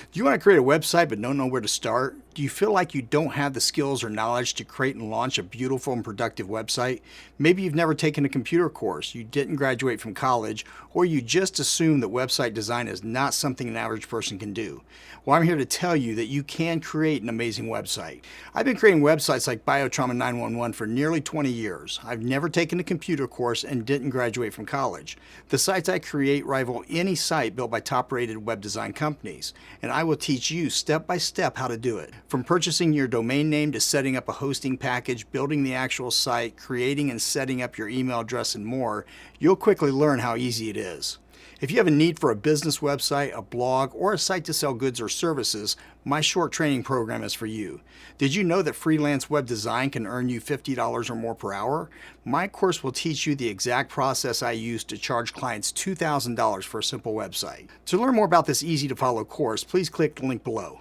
Do you want to create a website but don't know where to start? Do you feel like you don't have the skills or knowledge to create and launch a beautiful and productive website? Maybe you've never taken a computer course, you didn't graduate from college, or you just assume that website design is not something an average person can do. Well, I'm here to tell you that you can create an amazing website. I've been creating websites like Biotrauma 911 for nearly 20 years. I've never taken a computer course and didn't graduate from college. The sites I create rival any site built by top-rated web design companies, and I will teach you step by step how to do it. From purchasing your domain name to setting up a hosting package, building the actual site, creating and setting up your email address, and more, you'll quickly learn how easy it is. If you have a need for a business website, a blog, or a site to sell goods or services, my short training program is for you. Did you know that freelance web design can earn you $50 or more per hour? My course will teach you the exact process I use to charge clients $2,000 for a simple website. To learn more about this easy to follow course, please click the link below.